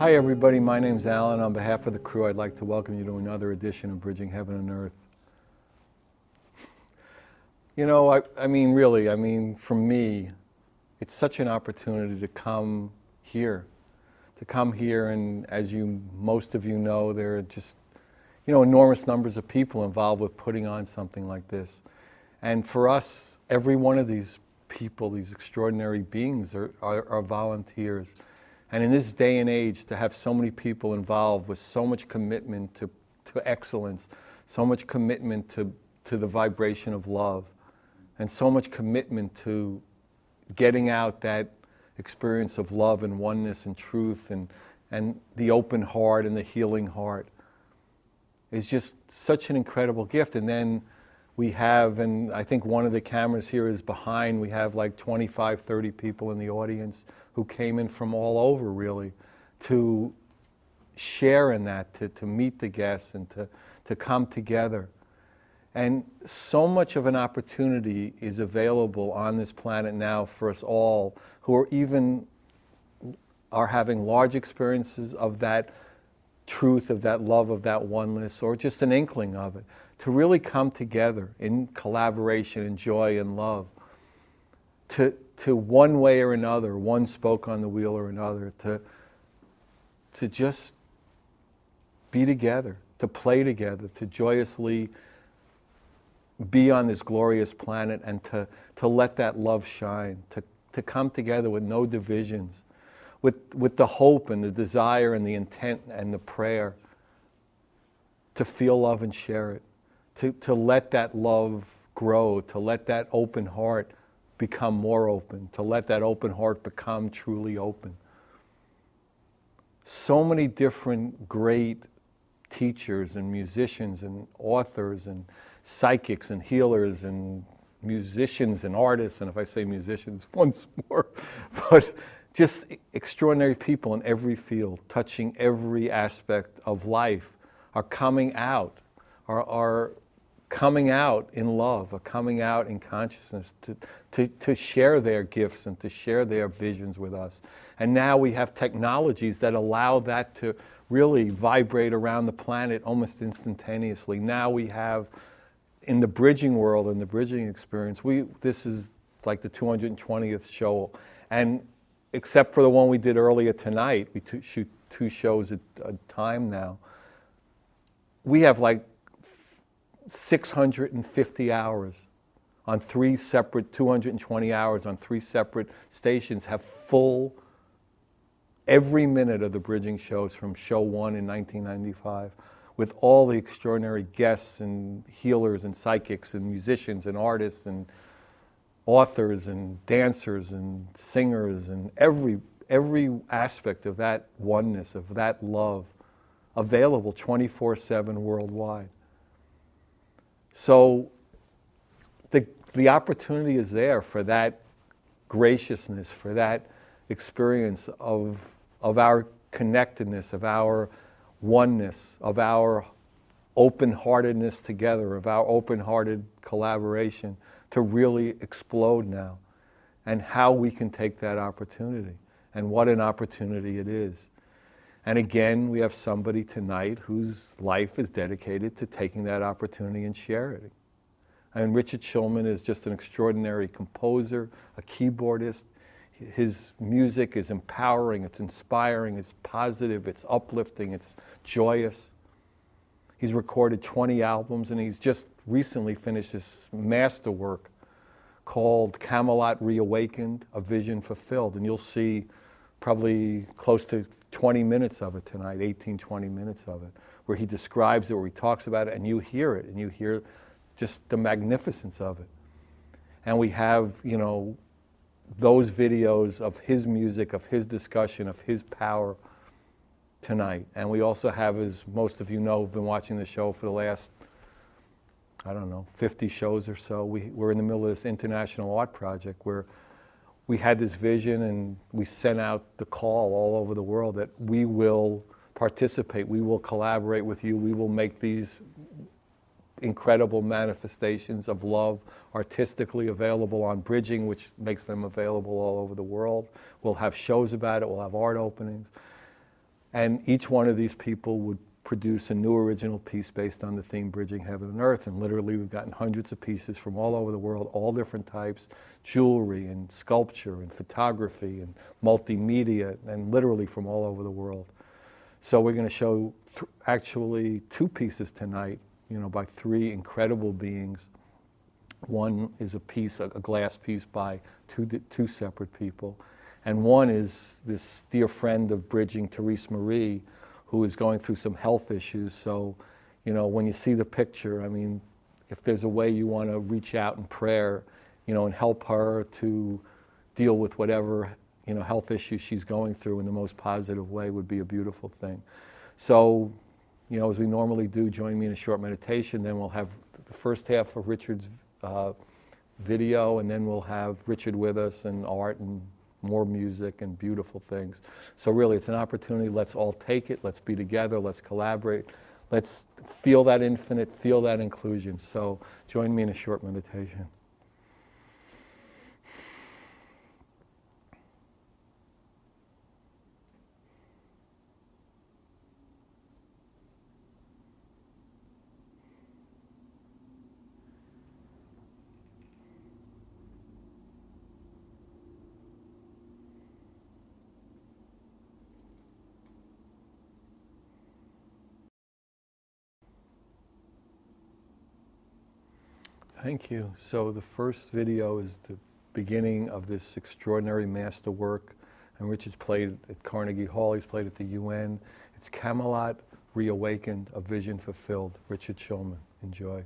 Hi everybody, my name's Alan. On behalf of the crew, I'd like to welcome you to another edition of Bridging Heaven and Earth. You know, I mean, for me, it's such an opportunity to come here. And as most of you know, there are just, enormous numbers of people involved with putting on something like this. And for us, every one of these people, these extraordinary beings are volunteers. And in this day and age, to have so many people involved with so much commitment to excellence, so much commitment to the vibration of love, and so much commitment to getting out that experience of love and oneness and truth and the open heart and the healing heart is just such an incredible gift. And then we have, and I think one of the cameras here is behind, we have like 25, 30 people in the audience who came in from all over, really, to share in that, to meet the guests and to come together. And so much of an opportunity is available on this planet now for us all who are having large experiences of that truth, of that love, of that oneness, or just an inkling of it, to really come together in collaboration and joy and love, to one way or another, one spoke on the wheel or another, to just be together, to play together, to joyously be on this glorious planet, and to let that love shine, to come together with no divisions, with the hope and the desire and the intent and the prayer to feel love and share it, to let that love grow, to let that open heart become more open, to let that open heart become truly open. So many different great teachers and musicians and authors and psychics and healers and musicians and artists, and if I say musicians once more, but just extraordinary people in every field, touching every aspect of life, are coming out, are coming out in love, are coming out in consciousness to share their gifts and to share their visions with us. And now we have technologies that allow that to really vibrate around the planet almost instantaneously. Now we have, in the bridging world and the bridging experience, this is like the 220th show, and except for the one we did earlier tonight, we shoot 2 shows at a time now, we have like 650 hours on 3 separate, 220 hours on 3 separate stations, have full every minute of the bridging shows from show 1 in 1995, with all the extraordinary guests and healers and psychics and musicians and artists and authors and dancers and singers and every aspect of that oneness, of that love, available 24/7 worldwide. So the opportunity is there for that graciousness, for that experience of our connectedness, of our oneness, of our open-heartedness together, of our open-hearted collaboration to really explode now, and how we can take that opportunity, and what an opportunity it is. And again, we have somebody tonight whose life is dedicated to taking that opportunity and sharing it. And Richard Shulman is just an extraordinary composer, a keyboardist. His music is empowering, it's inspiring, it's positive, it's uplifting, it's joyous. He's recorded 20 albums, and he's just recently finished this masterwork called Camelot Reawakened, A Vision Fulfilled. And you'll see probably close to 20 minutes of it tonight, 18, 20 minutes of it, where he describes it, where he talks about it, and you hear it, and you hear just the magnificence of it. And we have, those videos of his music, of his discussion, of his power tonight. And we also have, as most of you know, who've been watching the show for the last, 50 shows or so, we're in the middle of this international art project where we had this vision, and we sent out the call all over the world that we will participate, we will collaborate with you, we will make these incredible manifestations of love artistically available on Bridging, which makes them available all over the world. We'll have shows about it, we'll have art openings. And each one of these people would produce a new original piece based on the theme Bridging Heaven and Earth. And literally we've gotten hundreds of pieces from all over the world, all different types, jewelry and sculpture and photography and multimedia, and literally from all over the world. So we're going to show actually 2 pieces tonight, by 3 incredible beings. One is a piece, a glass piece by two separate people. And one is this dear friend of Bridging, Therese Marie, who is going through some health issues. So, when you see the picture, I mean, if there's a way you want to reach out in prayer, and help her to deal with whatever, health issues she's going through in the most positive way, would be a beautiful thing. So, as we normally do, join me in a short meditation, then we'll have the first half of Richard's video, and then we'll have Richard with us, and art and more music and beautiful things. So really, it's an opportunity. Let's all take it. Let's be together. Let's collaborate. Let's feel that infinite, feel that inclusion. So join me in a short meditation. Thank you. So the first video is the beginning of this extraordinary masterwork, and Richard's played at Carnegie Hall, he's played at the UN. It's Camelot Reawakened, A Vision Fulfilled. Richard Shulman. Enjoy.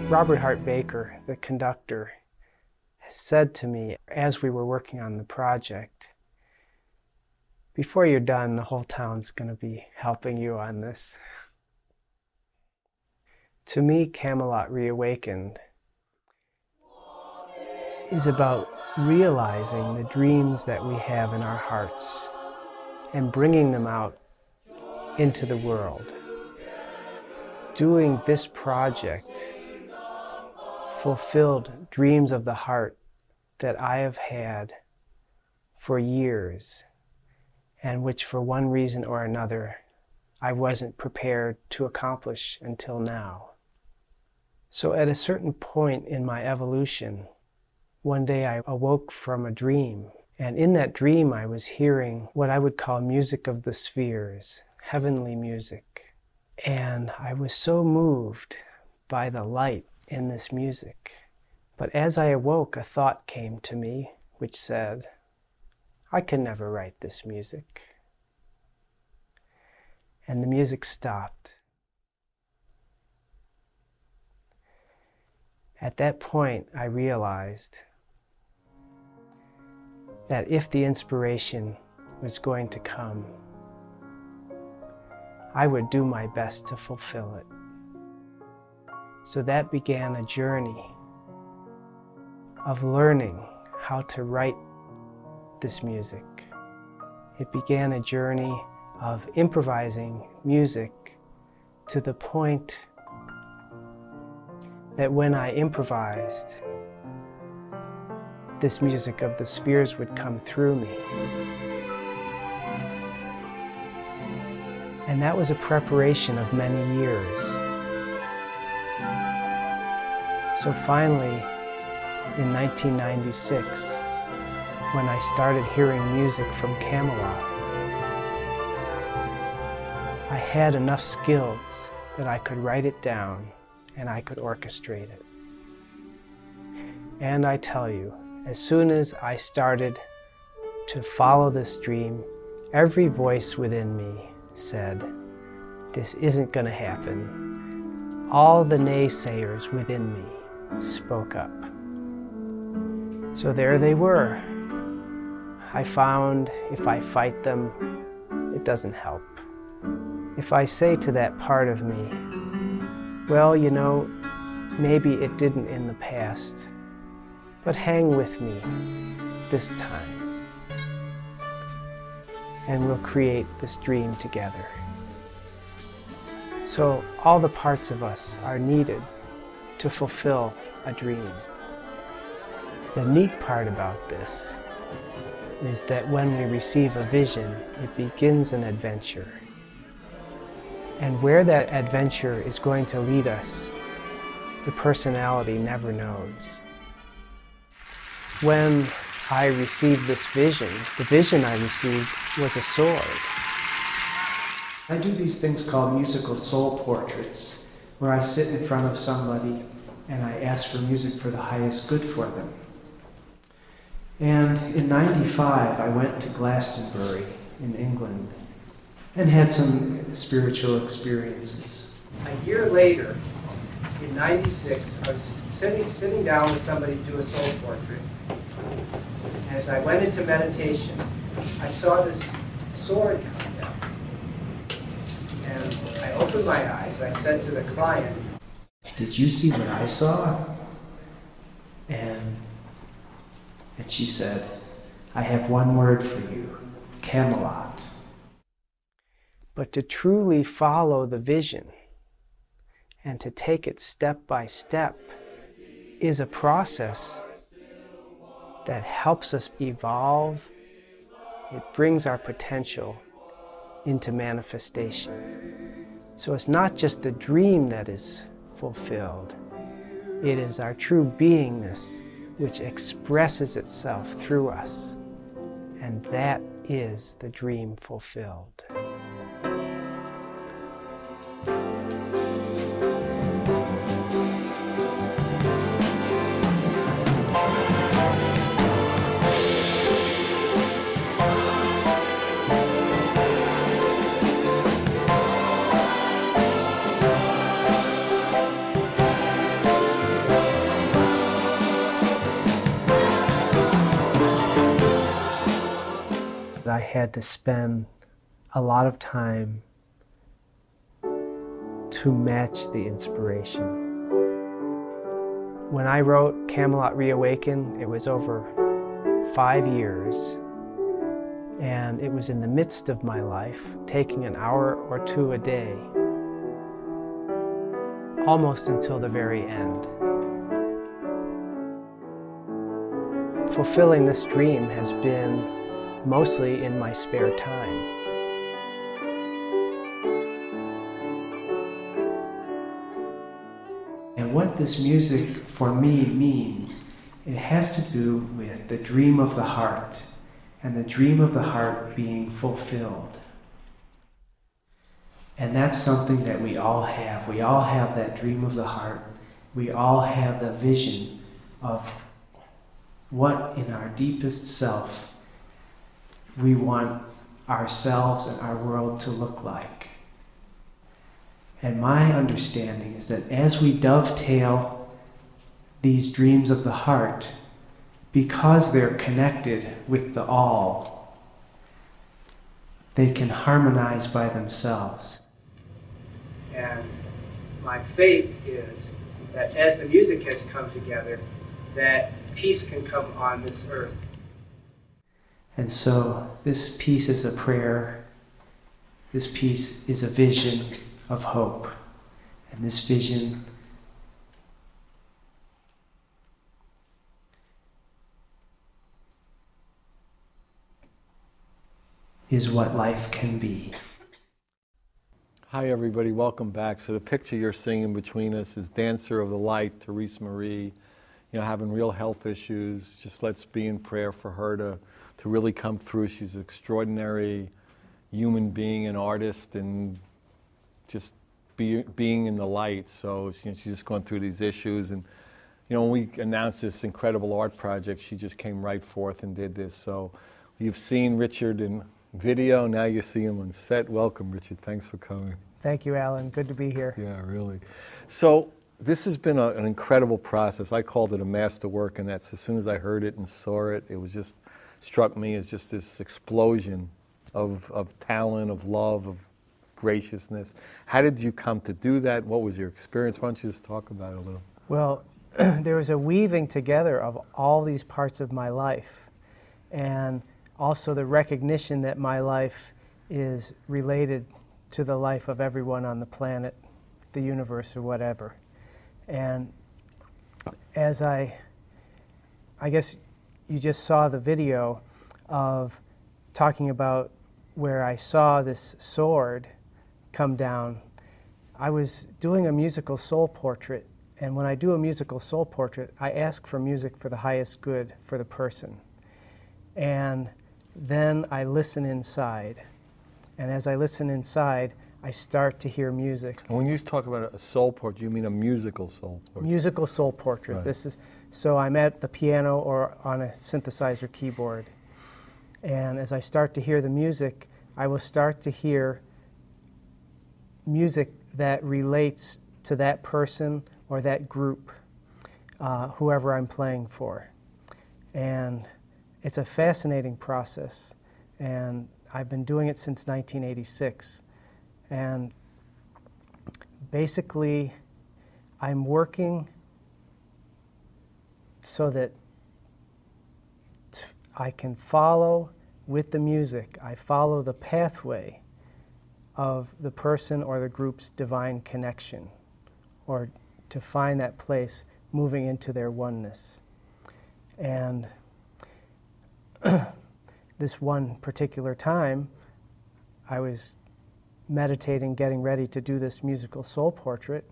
Robert Hart Baker, the conductor, has said to me as we were working on the project, before you're done, the whole town's going to be helping you on this. To me, Camelot Reawakened is about realizing the dreams that we have in our hearts and bringing them out into the world. Doing this project fulfilled dreams of the heart that I have had for years, and which for one reason or another I wasn't prepared to accomplish until now. So at a certain point in my evolution, one day I awoke from a dream, and in that dream I was hearing what I would call music of the spheres, heavenly music. And I was so moved by the light in this music. But as I awoke, a thought came to me which said, I can never write this music. And the music stopped. At that point, I realized that if the inspiration was going to come, I would do my best to fulfill it. So that began a journey of learning how to write this music. It began a journey of improvising music to the point that when I improvised, this music of the spheres would come through me. And that was a preparation of many years. So finally, in 1996, when I started hearing music from Camelot, I had enough skills that I could write it down and I could orchestrate it. And I tell you, as soon as I started to follow this dream, every voice within me said, "This isn't going to happen." All the naysayers within me spoke up. So there they were. I found if I fight them, it doesn't help. If I say to that part of me, well, you know, maybe it didn't in the past, but hang with me this time, and we'll create this dream together. So all the parts of us are needed to fulfill a dream. The neat part about this is that when we receive a vision, it begins an adventure. And where that adventure is going to lead us, the personality never knows. When I received this vision, the vision I received was a sword. I do these things called musical soul portraits, where I sit in front of somebody and I ask for music for the highest good for them. And in '95, I went to Glastonbury in England and had some spiritual experiences. A year later, in '96, I was sitting down with somebody to do a soul portrait. As I went into meditation, I saw this sword come down. And I opened my eyes, and I said to the client, "Did you see what I saw?" And she said, "I have one word for you, Camelot." But to truly follow the vision and to take it step by step is a process that helps us evolve. It brings our potential into manifestation. So it's not just the dream that is fulfilled. It is our true beingness which expresses itself through us. And that is the dream fulfilled. I had to spend a lot of time to match the inspiration. When I wrote Camelot Reawaken, it was over 5 years, and it was in the midst of my life, taking an hour or two a day, almost until the very end. Fulfilling this dream has been mostly in my spare time. And what this music for me means, it has to do with the dream of the heart, and the dream of the heart being fulfilled. And that's something that we all have. We all have that dream of the heart. We all have the vision of what in our deepest self we want ourselves and our world to look like. And my understanding is that as we dovetail these dreams of the heart, because they're connected with the all, they can harmonize by themselves. And my faith is that as the music has come together, that peace can come on this earth. And so this piece is a prayer, this piece is a vision of hope, and this vision is what life can be. Hi everybody, welcome back. So the picture you're seeing in between us is Dancer of the Light, Therese Marie, having real health issues. Just let's be in prayer for her to really come through. She's an extraordinary human being, an artist, and just being in the light. So she's just going through these issues. And when we announced this incredible art project, she just came right forth and did this. So You've seen Richard in video, now you see him on set. Welcome, Richard. Thanks for coming. Thank you, Alan. Good to be here. Yeah, really. So this has been an incredible process. I called it a masterwork, and that's as soon as I heard it and saw it, it was just struck me as just this explosion of talent, of love, of graciousness. How did you come to do that? What was your experience? Why don't you just talk about it a little? Well, there was a weaving together of all these parts of my life, and also the recognition that my life is related to the life of everyone on the planet, the universe, or whatever. And as I guess you just saw the video of talking about where I saw this sword come down. I was doing a musical soul portrait, and when I do a musical soul portrait, I ask for music for the highest good for the person. And then I listen inside. And as I listen inside, I start to hear music. And when you talk about a soul portrait, you mean a musical soul portrait? Musical soul portrait. Right. This is, so I'm at the piano or on a synthesizer keyboard. And as I start to hear the music, I will start to hear music that relates to that person or that group, whoever I'm playing for. And it's a fascinating process. And I've been doing it since 1986. And basically, I'm working so that I can follow with the music. I follow the pathway of the person or the group's divine connection, or to find that place moving into their oneness. And this one particular time, I was meditating, getting ready to do this musical soul portrait,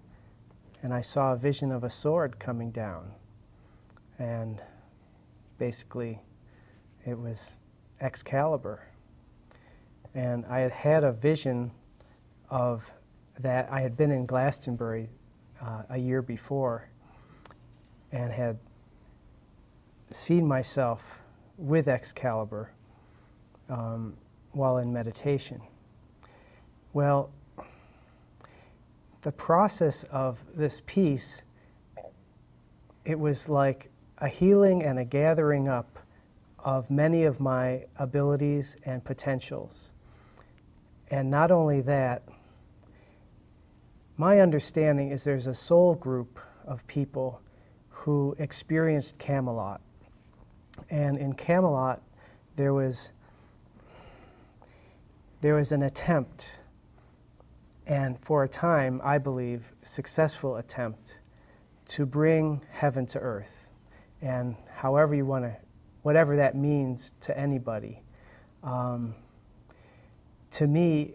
and I saw a vision of a sword coming down. And basically, it was Excalibur. And I had had a vision of that. I had been in Glastonbury a year before and had seen myself with Excalibur while in meditation. Well, the process of this piece, it was like a healing and a gathering up of many of my abilities and potentials. And not only that, my understanding is there's a soul group of people who experienced Camelot. And in Camelot, there was an attempt, and for a time, I believe, successful attempt to bring heaven to earth. And however you want to, whatever that means to anybody. To me,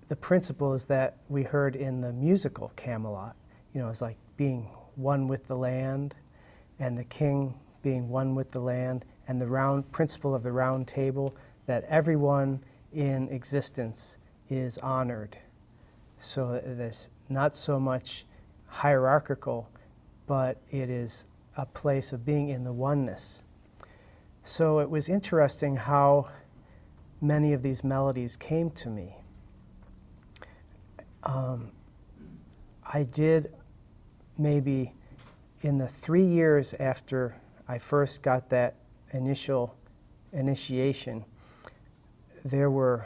the principles that we heard in the musical Camelot, you know, it's like being one with the land, and the king being one with the land, and the round principle of the round table, that everyone in existence is honored. So it's not so much hierarchical, but it is a place of being in the oneness. So it was interesting how many of these melodies came to me. I did maybe in the 3 years after I first got that initial initiation, there were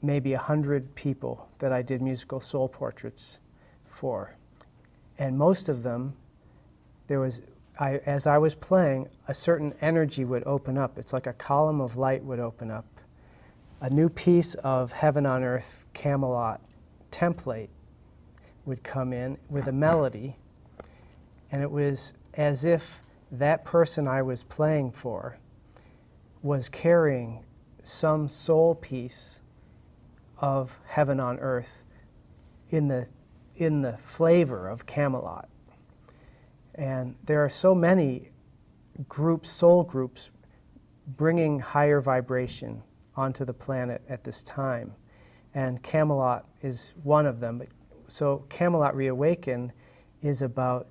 maybe 100 people that I did musical soul portraits for. And most of them, there was, as I was playing, a certain energy would open up. It's like a column of light would open up. A new piece of Heaven on Earth Camelot template would come in with a melody, and it was as if that person I was playing for was carrying some soul piece of Heaven on Earth in the flavor of Camelot. And there are so many groups, soul groups, bringing higher vibration onto the planet at this time. And Camelot is one of them. So Camelot Reawaken is about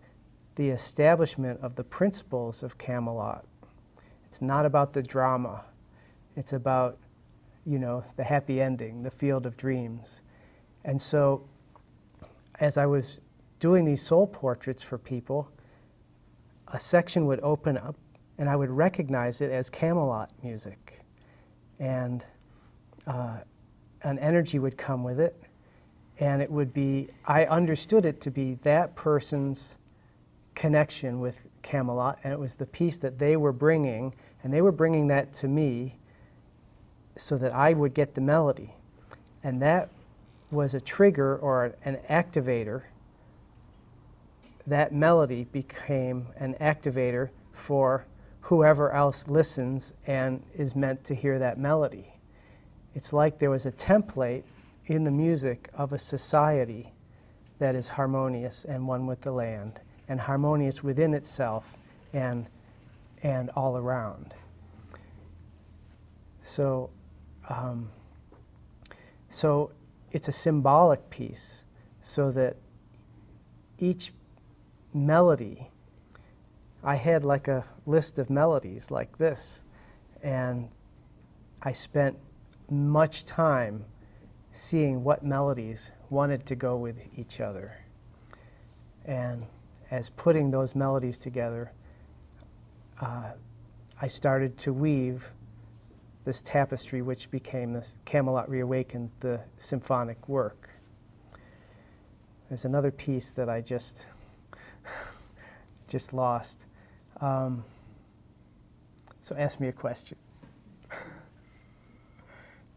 the establishment of the principles of Camelot. It's not about the drama. It's about, you know, the happy ending, the field of dreams. And so as I was doing these soul portraits for people, a section would open up and I would recognize it as Camelot music. And an energy would come with it, and it would be, I understood it to be that person's connection with Camelot, and it was the piece that they were bringing, and they were bringing that to me so that I would get the melody. And that was a trigger or an activator. That melody became an activator for whoever else listens and is meant to hear that melody. It's like there was a template in the music of a society that is harmonious and one with the land, and harmonious within itself and all around. So, so it's a symbolic piece, so that each melody, I had like a list of melodies like this, and I spent much time seeing what melodies wanted to go with each other. And as putting those melodies together, I started to weave this tapestry, which became this Camelot Reawakened, the symphonic work. There's another piece that I just lost. So ask me a question.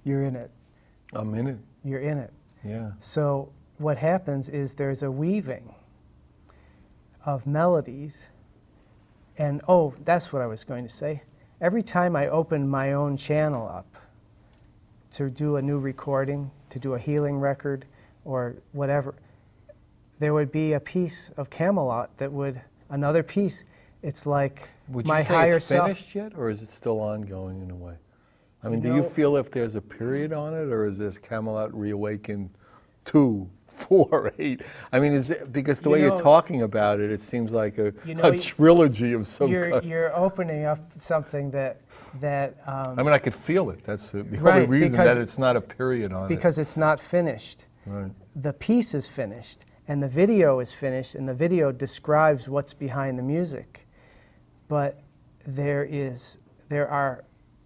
You're in it. I'm in it. You're in it. Yeah. So what happens is there's a weaving of melodies, and oh, that's what I was going to say. Every time I opened my own channel up to do a new recording, to do a healing record, or whatever, there would be a piece of Camelot that would, another piece. It's like would my you say higher it's self. Finished yet, or is it still ongoing in a way? I mean, You do you know, feel if there's a period on it, or is this Camelot Reawakened 2, 4, 8? I mean, is it, because the way you're talking about it, it seems like a trilogy of some kind. You're opening up something that I mean, I could feel it. That's the right, only reason that it's not a period on it. Because it's not finished. Right. The piece is finished, and the video is finished, and the video describes what's behind the music. But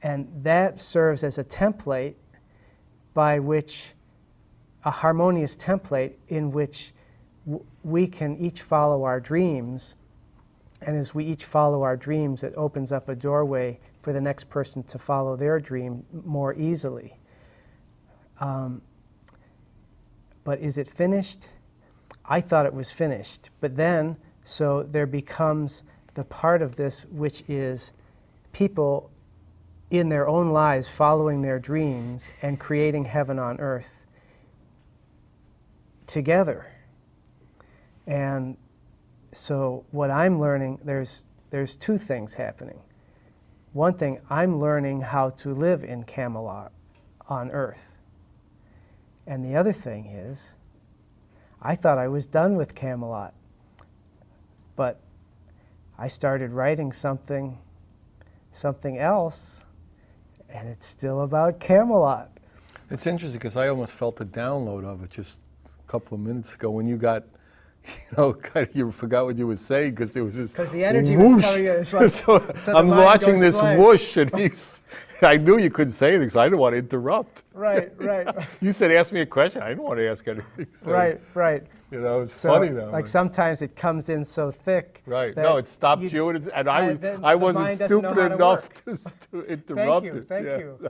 and that serves as a template by which, a harmonious template in which we can each follow our dreams, and as we each follow our dreams, it opens up a doorway for the next person to follow their dream more easily. But is it finished? I thought it was finished, but then, so there becomes the part of this which is people in their own lives following their dreams and creating heaven on earth together. And so what I'm learning, there's two things happening. One thing, I'm learning how to live in Camelot on earth. And the other thing is, I thought I was done with Camelot, but I started writing something else, and it's still about Camelot. It's interesting because I almost felt a download of it just a couple of minutes ago when you got, kind of, you forgot what you were saying because there was this because the energy whoosh. was coming in. It's like, so I'm watching this whoosh, and I knew you couldn't say anything, so I didn't want to interrupt. Right. You said, ask me a question. I didn't want to ask anything. So, right. It's funny though. Like sometimes it comes in so thick. Right. No, it stopped you, and I wasn't stupid enough to interrupt it. Thank you. No,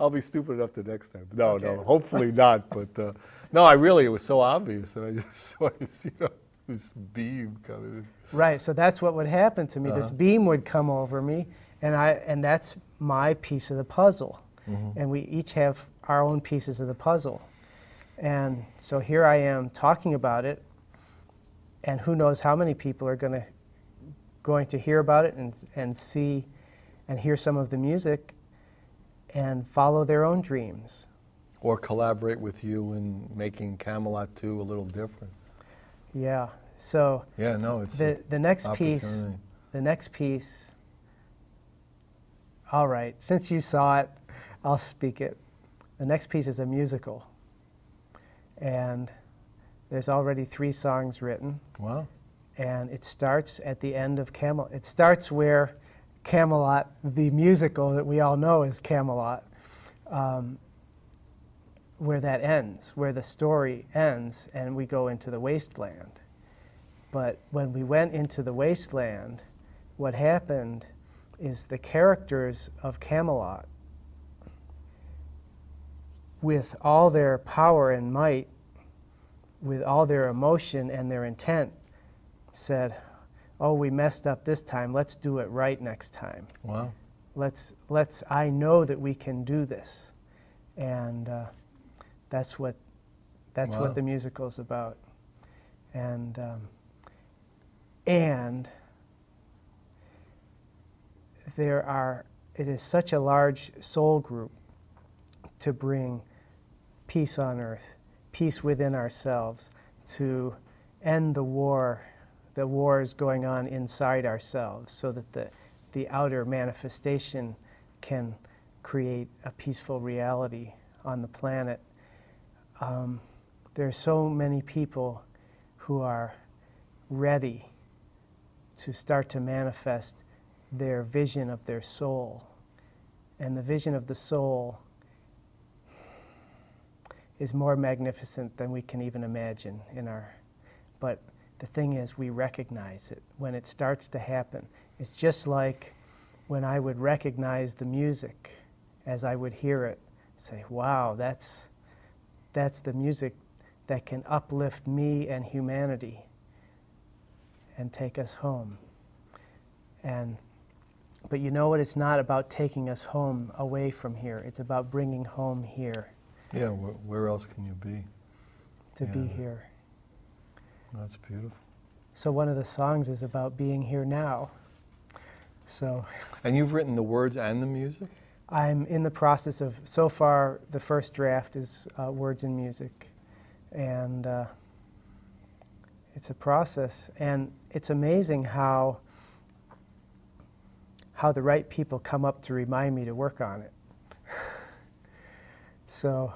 I'll be stupid enough the next time. No, hopefully not. But no, it was so obvious that I just saw this beam coming in. Right. So that's what would happen to me. This beam would come over me, and that's my piece of the puzzle. Mm-hmm. And we each have our own pieces of the puzzle. And so here I am talking about it, and who knows how many people are going to hear about it and see and hear some of the music and follow their own dreams. Or collaborate with you in making Camelot 2 a little different. Yeah. So it's the next piece. The next piece. All right. Since you saw it, I'll speak it. The next piece is a musical. And there's already 3 songs written. Wow. And it starts at the end of Camelot. It starts where Camelot, the musical that we all know is Camelot, where that ends, where the story ends, and we go into the wasteland. But when we went into the wasteland, what happened is the characters of Camelot, with all their power and might, with all their emotion and their intent, said, oh, we messed up this time, let's do it right next time. Wow. I know that we can do this. And that's what the musical's about. And it is such a large soul group to bring peace on earth, peace within ourselves, to end the wars going on inside ourselves, so that the outer manifestation can create a peaceful reality on the planet. There are so many people who are ready to start to manifest their vision of their soul. And the vision of the soul is more magnificent than we can even imagine but the thing is, we recognize it when it starts to happen. It's just like when I would recognize the music as I would hear it, say, wow, that's the music that can uplift me and humanity and take us home. But you know what? It's not about taking us home away from here. It's about bringing home here. Yeah, where else can you be? To be here. That's beautiful. So one of the songs is about being here now. So. And you've written the words and the music? I'm in the process of, so far, the first draft is words and music. And it's a process. And it's amazing how the right people come up to remind me to work on it. So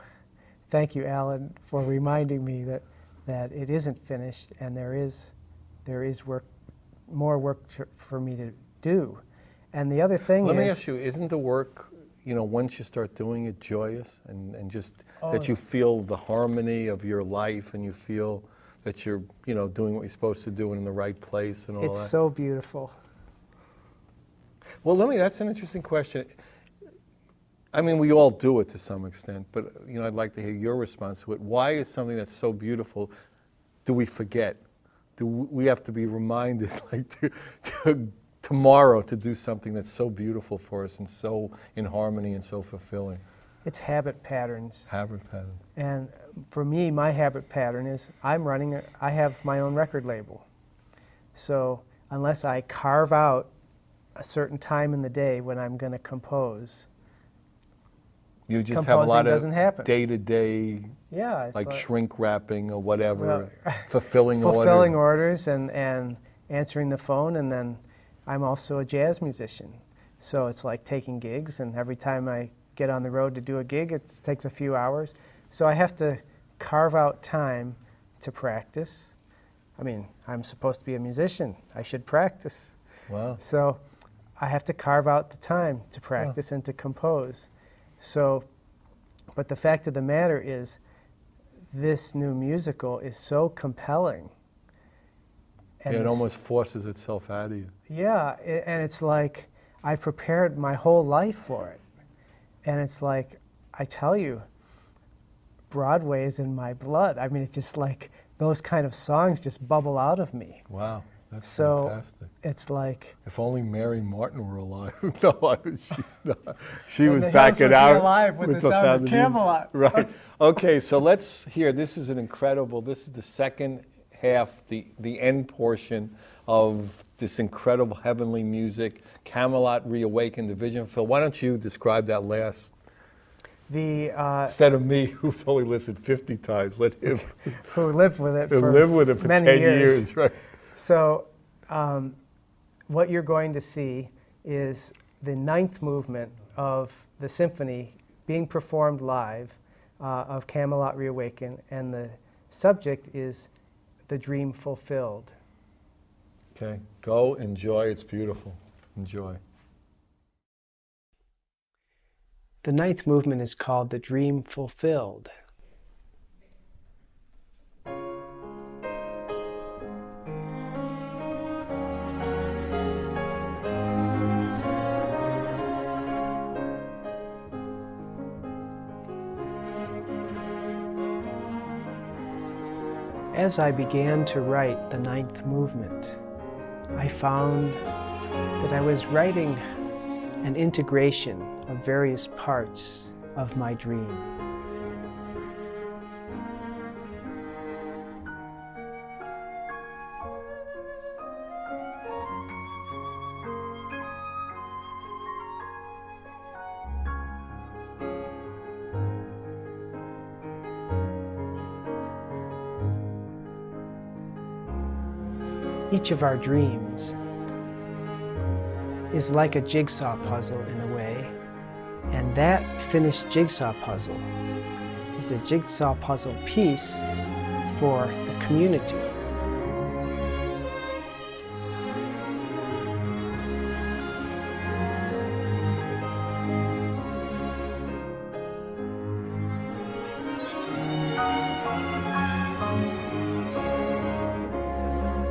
thank you, Alan, for reminding me that it isn't finished, and there is more work for me to do. And the other thing Let me ask you, isn't the work, once you start doing it, joyous, and just that you feel the harmony of your life, and you feel that you're, doing what you're supposed to do and in the right place and all that? It's so beautiful. Well, that's an interesting question. I mean, we all do it to some extent, but I'd like to hear your response to it. Why is something that's so beautiful, do we forget? Do we have to be reminded, tomorrow, to do something that's so beautiful for us and so in harmony and so fulfilling? It's habit patterns. Habit pattern. And for me, my habit pattern is I have my own record label. So unless I carve out a certain time in the day when I'm going to compose, you just have a lot of day-to-day, like shrink wrapping or whatever, well, fulfilling orders and answering the phone. And then I'm also a jazz musician. So it's like taking gigs, and every time I get on the road to do a gig, it takes a few hours. So I have to carve out time to practice. I mean, I'm supposed to be a musician. I should practice. Wow. So I have to carve out the time to practice and to compose. So, but the fact of the matter is, this new musical is so compelling. And it almost forces itself out of you. Yeah, and it's like I prepared my whole life for it. And it's like, I tell you, Broadway is in my blood. I mean, it's just like those kind of songs just bubble out of me. Wow. That's fantastic. It's like, if only Mary Martin were alive. No, she's not. She well, was backing out alive with the sound of Camelot. Right. Okay, so let's hear. This is This is the second half, the end portion of this incredible heavenly music, Camelot Reawakened, the Vision Phil. Why don't you describe that last? Instead of me, who's only listened 50 times, let him. Who lived with it for many 10 years. Right. So what you're going to see is the 9th movement of the symphony being performed live of Camelot Reawaken, and the subject is the dream fulfilled. Okay, go, enjoy, it's beautiful. Enjoy. The ninth movement is called the dream fulfilled. As I began to write the ninth movement, I found that I was writing an integration of various parts of my dream. Each of our dreams is like a jigsaw puzzle in a way, and that finished jigsaw puzzle is a jigsaw puzzle piece for the community.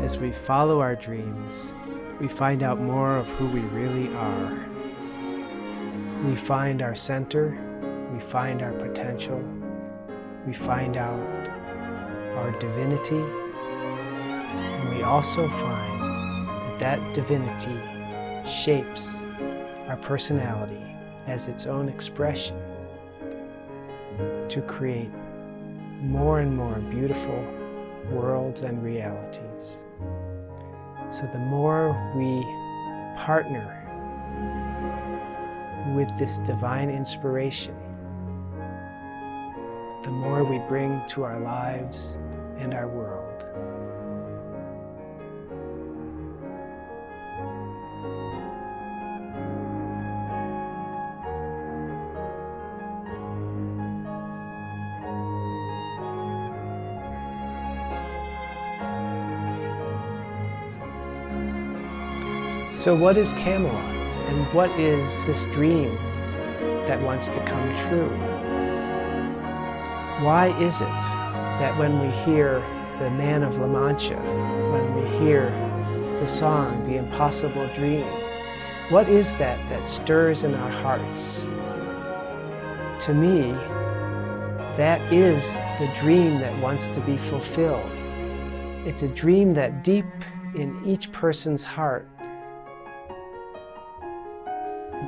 As we follow our dreams, we find out more of who we really are. We find our center, we find our potential, we find out our divinity, and we also find that that divinity shapes our personality as its own expression to create more and more beautiful worlds and realities. So the more we partner with this divine inspiration, the more we bring to our lives and our world. So what is Camelot, and what is this dream that wants to come true? Why is it that when we hear the Man of La Mancha, when we hear the song, The Impossible Dream, what is that that stirs in our hearts? To me, that is the dream that wants to be fulfilled. It's a dream that deep in each person's heart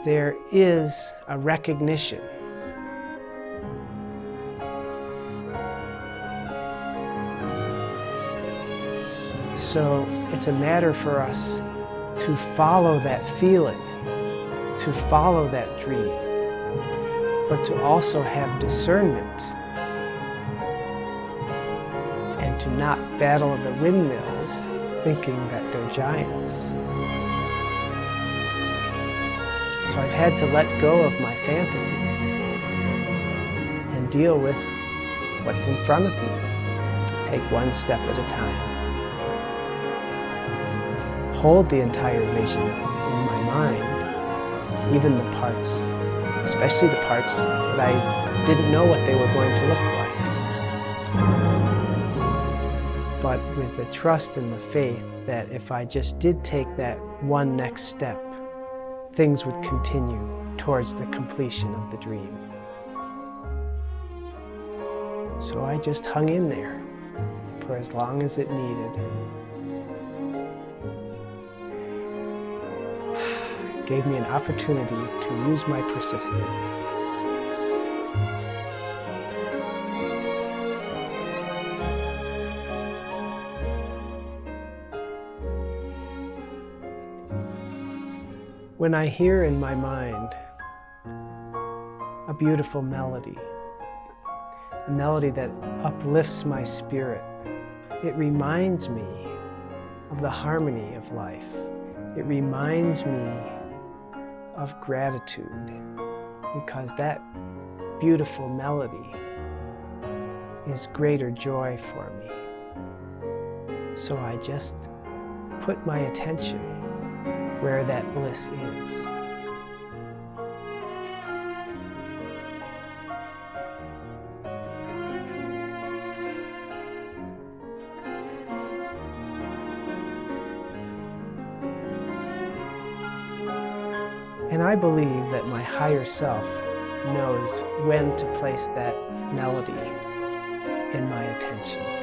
there is a recognition so it's a matter for us to follow that feeling, to follow that dream, but to also have discernment and to not battle the windmills thinking that they're giants. So I've had to let go of my fantasies and deal with what's in front of me. Take one step at a time. Hold the entire vision in my mind, even the parts, especially the parts that I didn't know what they were going to look like. But with the trust and the faith that if I just did take that one next step, things would continue towards the completion of the dream. So I just hung in there for as long as it needed. It gave me an opportunity to use my persistence. When I hear in my mind a beautiful melody, a melody that uplifts my spirit, it reminds me of the harmony of life. It reminds me of gratitude, because that beautiful melody is greater joy for me. So I just put my attention where that bliss is. And I believe that my higher self knows when to place that melody in my attention.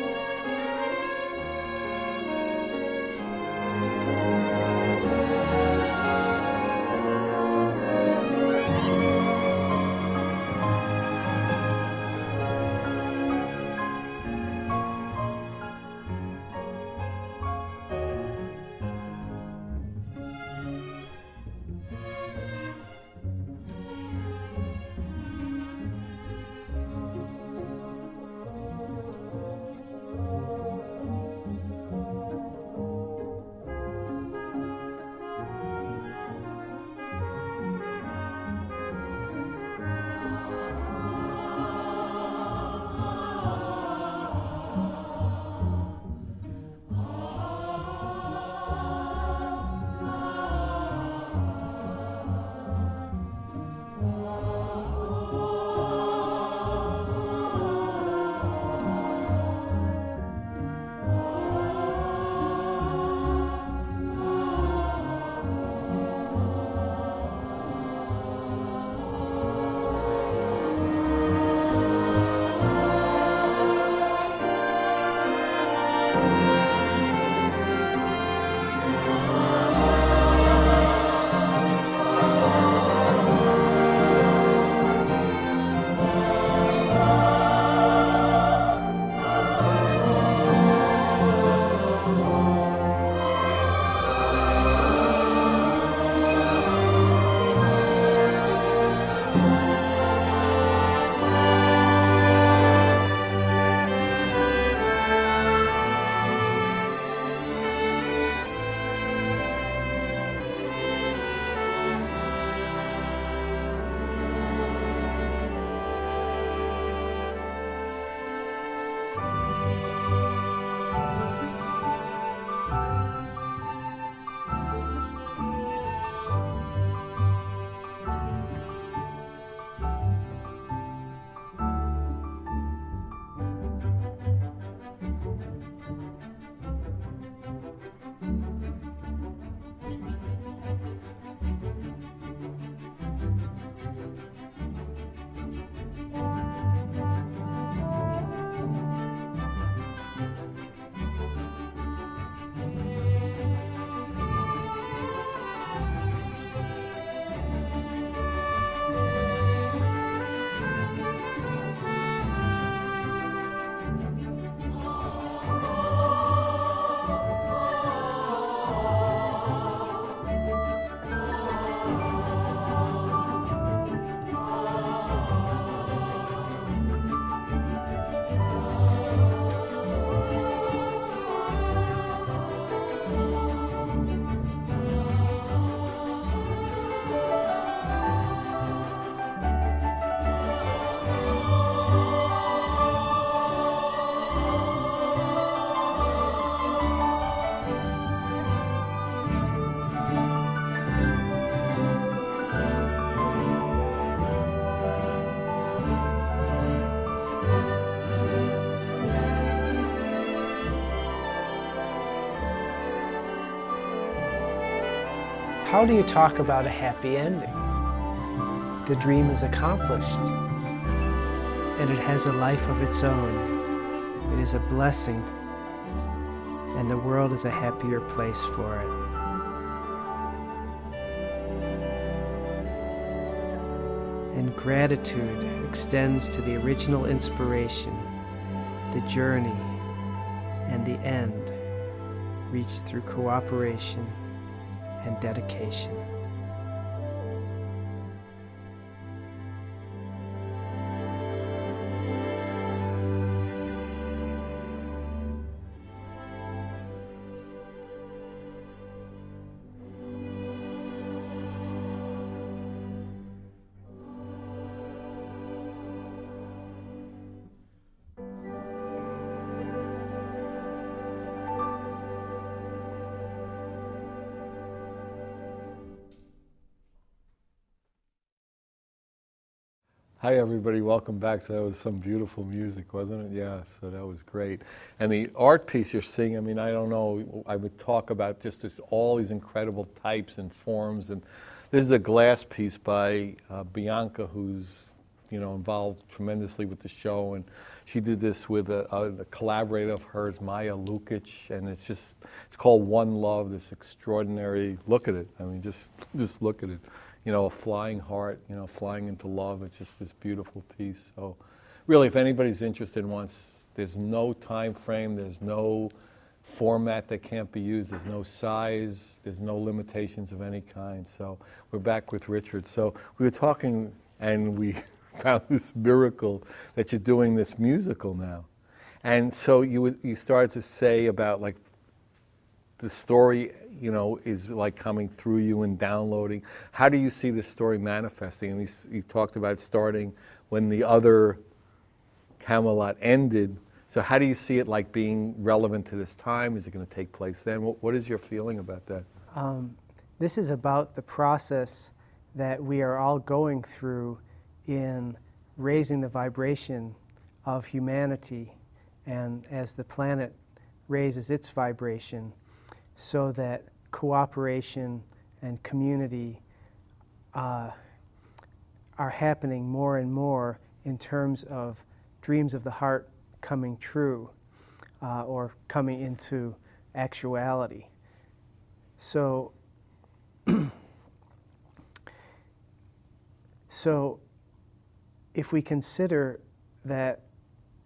How do you talk about a happy ending? The dream is accomplished, and it has a life of its own. It is a blessing, and the world is a happier place for it. And gratitude extends to the original inspiration, the journey, and the end reached through cooperation and dedication. Hi everybody, welcome back. So that was some beautiful music, wasn't it? Yeah, so that was great. And the art piece you're seeing, I mean, I don't know, I would talk about just all these incredible types and forms. And this is a glass piece by Bianca, who's involved tremendously with the show, and she did this with a collaborator of hers, Maya Lukic, and it's called One Love, this extraordinary, look at it, I mean, just look at it, a flying heart, flying into love. It's just this beautiful piece. So really, if anybody's interested, there's no time frame, there's no format that can't be used, there's no size, there's no limitations of any kind. So we're back with Richard. So we were talking, and we found this miracle that you're doing this musical now. And so you started to say about like the story, is like coming through you and downloading. How do you see this story manifesting? And you talked about starting when the other Camelot ended. So how do you see it like being relevant to this time? Is it going to take place then? What is your feeling about that? This is about the process that we are all going through in raising the vibration of humanity, and as the planet raises its vibration, so that cooperation and community are happening more and more in terms of dreams of the heart coming true or coming into actuality. So, if we consider that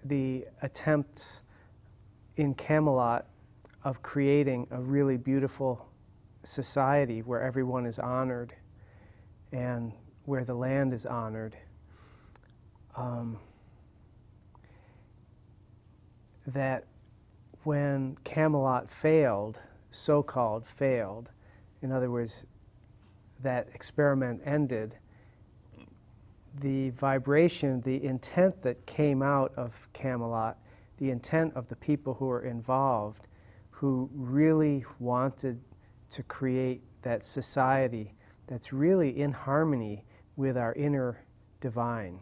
the attempts in Camelot of creating a really beautiful society where everyone is honored and where the land is honored, that when Camelot failed, so-called failed, in other words, that experiment ended, the vibration, the intent that came out of Camelot, the intent of the people who were involved, who really wanted to create that society that's really in harmony with our inner divine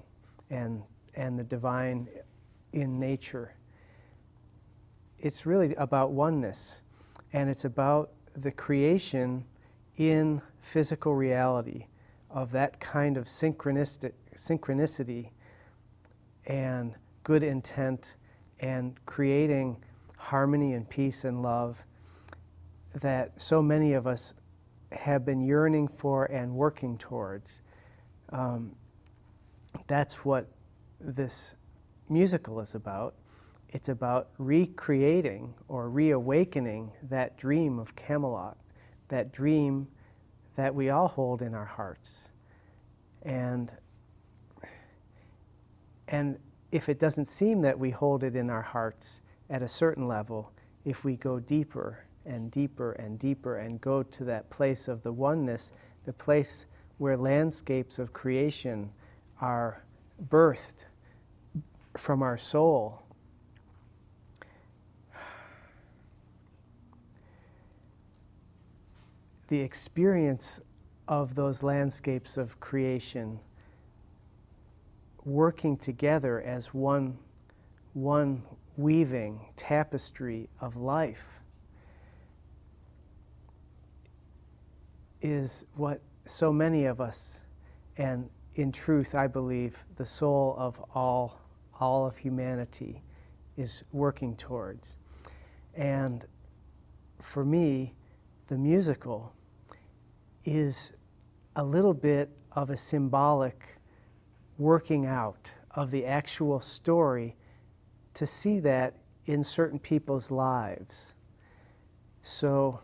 and the divine in nature. It's really about oneness, and it's about the creation in physical reality of that kind of synchronicity and good intent, and creating harmony and peace and love that so many of us have been yearning for and working towards. That's what this musical is about. It's about recreating or reawakening that dream of Camelot, that dream that we all hold in our hearts. And if it doesn't seem that we hold it in our hearts at a certain level, if we go deeper and deeper and deeper and go to that place of the oneness, the place where landscapes of creation are birthed from our soul, the experience of those landscapes of creation working together as one weaving tapestry of life is what so many of us, and in truth, I believe, the soul of all of humanity is working towards. And for me, the musical is a little bit of a symbolic working out of the actual story to see that in certain people's lives. So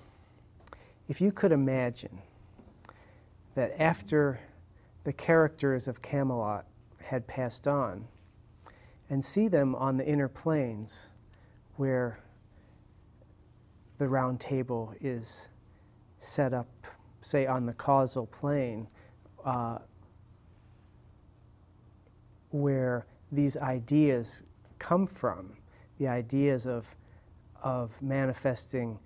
if you could imagine that after the characters of Camelot had passed on, and see them on the inner planes where the round table is set up, say on the causal plane, where these ideas come from, the ideas of manifesting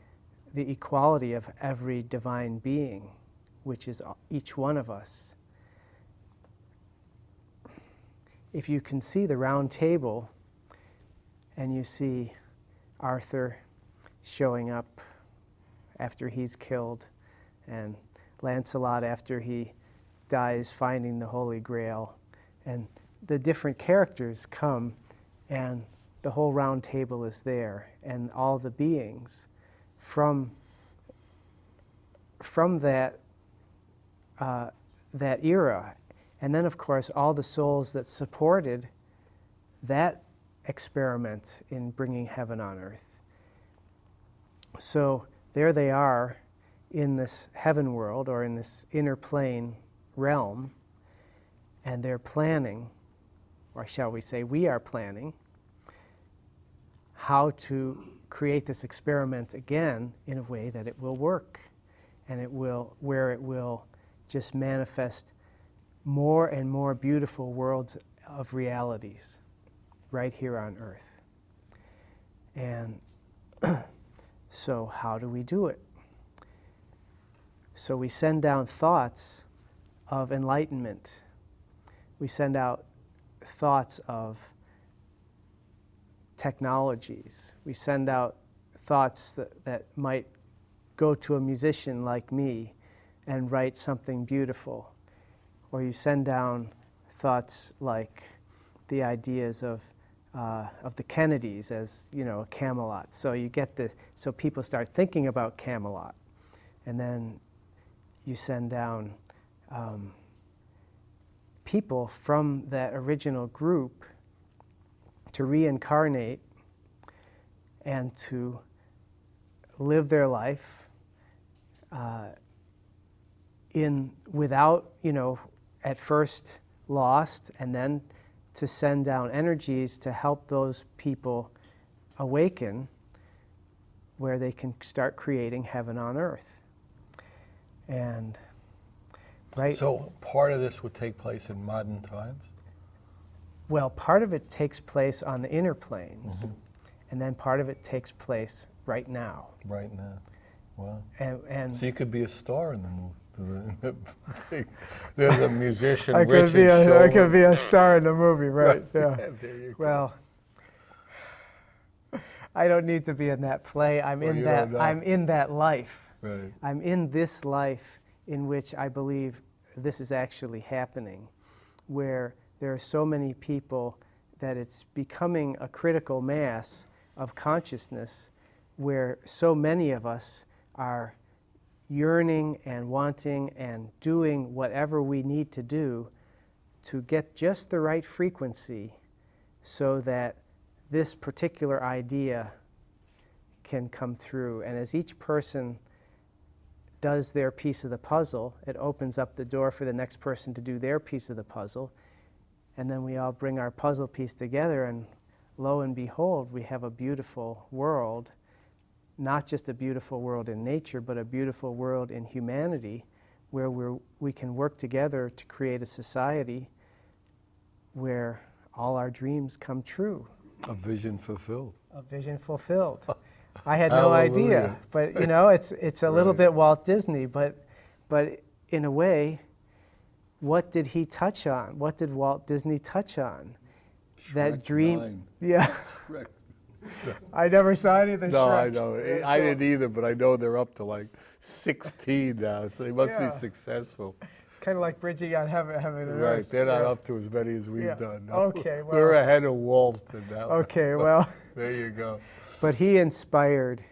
the equality of every divine being, which is each one of us. if you can see the round table and you see Arthur showing up after he's killed, and Lancelot after he dies finding the Holy Grail, and the different characters come and the whole round table is there, and all the beings from that that era. And then, of course, all the souls that supported that experiment in bringing heaven on earth. So there they are in this heaven world, or in this inner plane realm, and they're planning, or shall we say we are planning, how to create this experiment again in a way that it will work, and where it will just manifest more and more beautiful worlds of realities right here on earth. And so how do we do it? So we send down thoughts of enlightenment. We send out thoughts of technologies. We send out thoughts that might go to a musician like me and write something beautiful. Or you send down thoughts like the ideas of the Kennedys as, Camelot. So you get so people start thinking about Camelot. And then you send down people from that original group to reincarnate and to live their life without, at first lost, and then to send down energies to help those people awaken, where they can start creating heaven on earth. And right. So part of this would take place in modern times? Well, part of it takes place on the inner planes, and then part of it takes place right now. Right now. Wow. And so you could be a star in the movie. There's a musician, I could be a star in the movie, right? Yeah. There you go. Well, I don't need to be in that play. I'm in that life. Right. I'm in this life in which I believe this is actually happening, where there are so many people that it's becoming a critical mass of consciousness, where so many of us are yearning and wanting and doing whatever we need to do to get just the right frequency so that this particular idea can come through. And as each person does their piece of the puzzle, it opens up the door for the next person to do their piece of the puzzle. And then we all bring our puzzle piece together, and lo and behold, we have a beautiful world. Not just a beautiful world in nature, but a beautiful world in humanity, where we can work together to create a society where all our dreams come true. A vision fulfilled. A vision fulfilled. I had no idea, but it's a little bit Walt Disney, but in a way, what did he touch on? What did Walt Disney touch on? Shrek That dream. 9. Yeah. Shrek. I never saw any of the No, Shreks. I know. I didn't either, but I know they're up to like 16 now, so they must be successful. Kind of like bridging on heaven and earth. Right, they're not up to as many as we've done. No. Okay, well. We're ahead of Walt in that one. Okay, well. There you go. But he inspired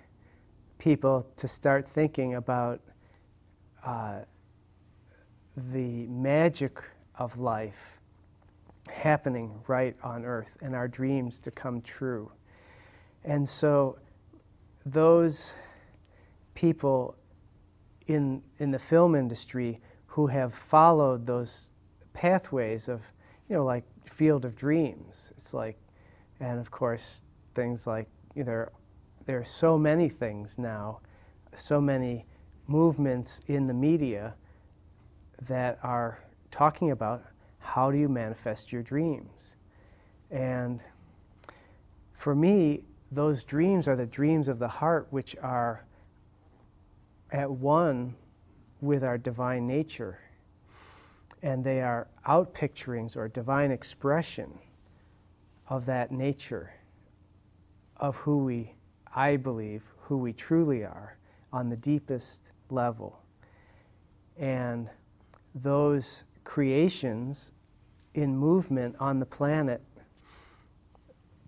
people to start thinking about the magic of life happening right on earth, and our dreams to come true. And so those people in the film industry who have followed those pathways of, like Field of Dreams, it's like, and of course things like, there are so many things now, so many movements in the media that are talking about how do you manifest your dreams. And for me, those dreams are the dreams of the heart, which are at one with our divine nature. and they are outpicturings or divine expression of that nature of who we, I believe, who we truly are on the deepest level. And those creations in movement on the planet,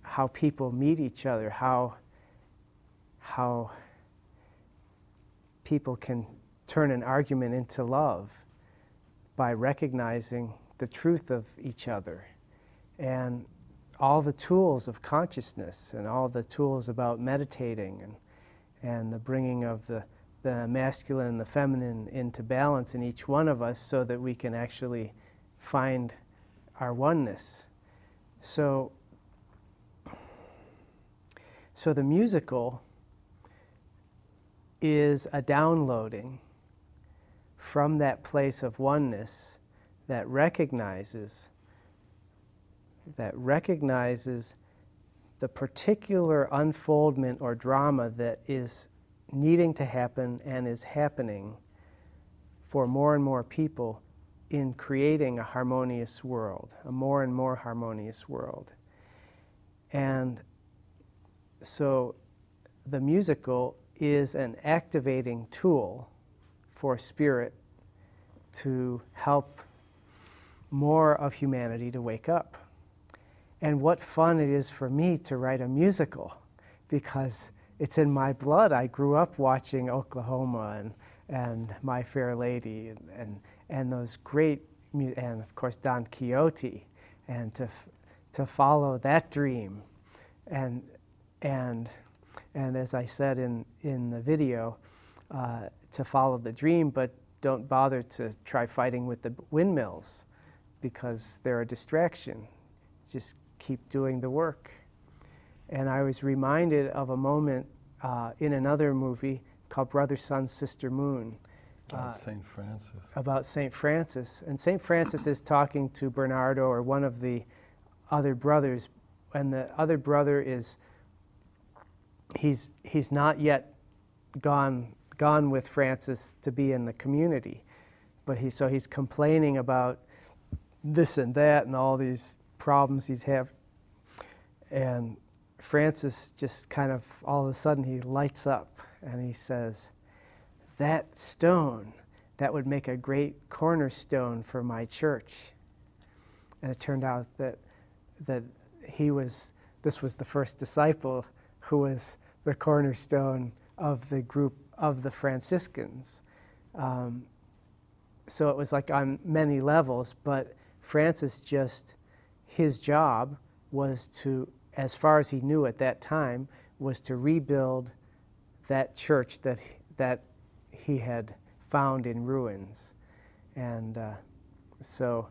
how people meet each other, how people can turn an argument into love by recognizing the truth of each other, and all the tools of consciousness and all the tools about meditating and the bringing of the masculine and the feminine into balance in each one of us so that we can actually find our oneness. So the musical is a downloading from that place of oneness that recognizes the particular unfoldment or drama that is needing to happen and is happening for more and more people in creating a harmonious world, a more and more harmonious world. And so the musical is an activating tool for spirit to help more of humanity to wake up. And what fun it is for me to write a musical, because it's in my blood. I grew up watching Oklahoma and My Fair Lady and those great, and of course Don Quixote, and to follow that dream, and as I said in the video, to follow the dream, but don't bother to try fighting with the windmills because they're a distraction. Just keep doing the work. And I was reminded of a moment in another movie called Brother, Sun, Sister, Moon. About St. Francis. About St. Francis. And St. Francis is talking to Bernardo, or one of the other brothers, and the other brother is, he's not yet gone with Francis to be in the community, but he's complaining about this and that and all these problems he's having. And Francis just kind of, all of a sudden, he lights up and he says, "That stone, that would make a great cornerstone for my church." And it turned out that this was the first disciple who was the cornerstone of the group of the Franciscans. So it was like on many levels, but Francis his job was to, as far as he knew at that time, was to rebuild that church that he had found in ruins. And so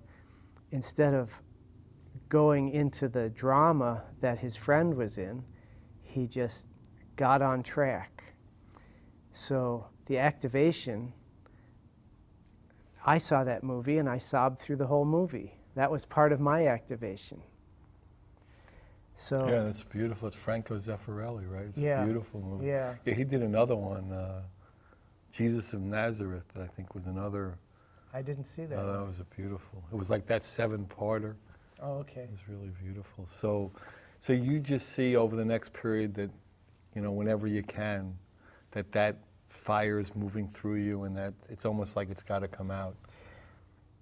instead of going into the drama that his friend was in, he just got on track. So the activation, I saw that movie and I sobbed through the whole movie. That was part of my activation. So yeah, that's beautiful. It's Franco Zeffirelli, right? It's yeah, a beautiful movie. Yeah. Yeah, he did another one, Jesus of Nazareth, that I think was another. I didn't see that. That was a beautiful. It was like that 7-parter. Oh, okay. It was really beautiful. So you just see over the next period that, whenever you can, that fire is moving through you, and that it's almost like it's got to come out.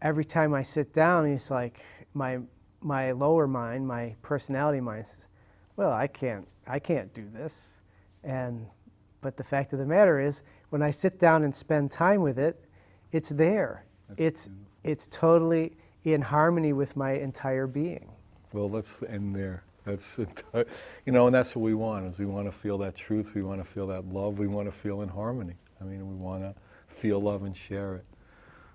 Every time I sit down, it's like my lower mind, my personality mind says, well, I can't do this. But the fact of the matter is, when I sit down and spend time with it, it's there. It's totally in harmony with my entire being. Well, let's end there. That's and that's what we want. Is we want to feel that truth. We want to feel that love. We want to feel in harmony. I mean, we want to feel love and share it.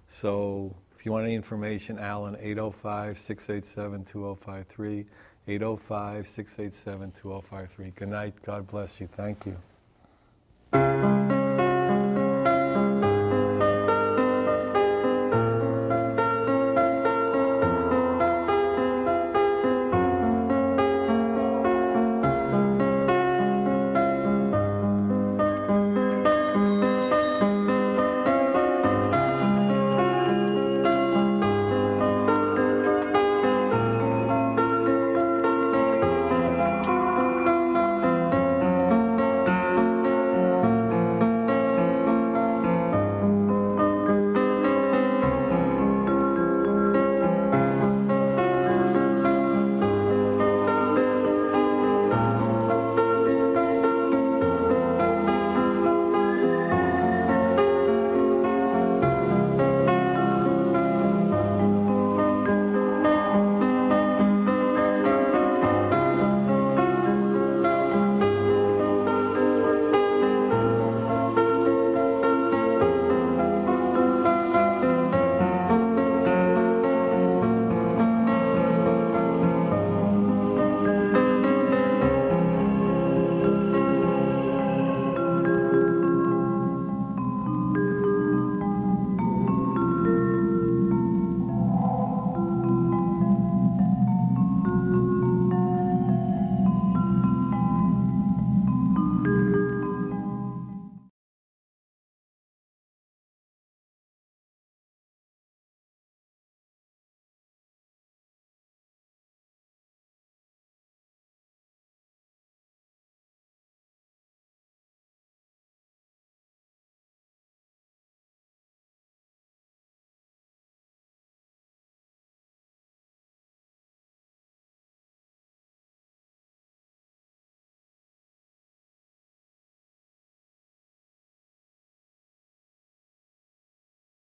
So if you want any information, Alan, 805-687-2053, 805-687-2053. Good night. God bless you. Thank you.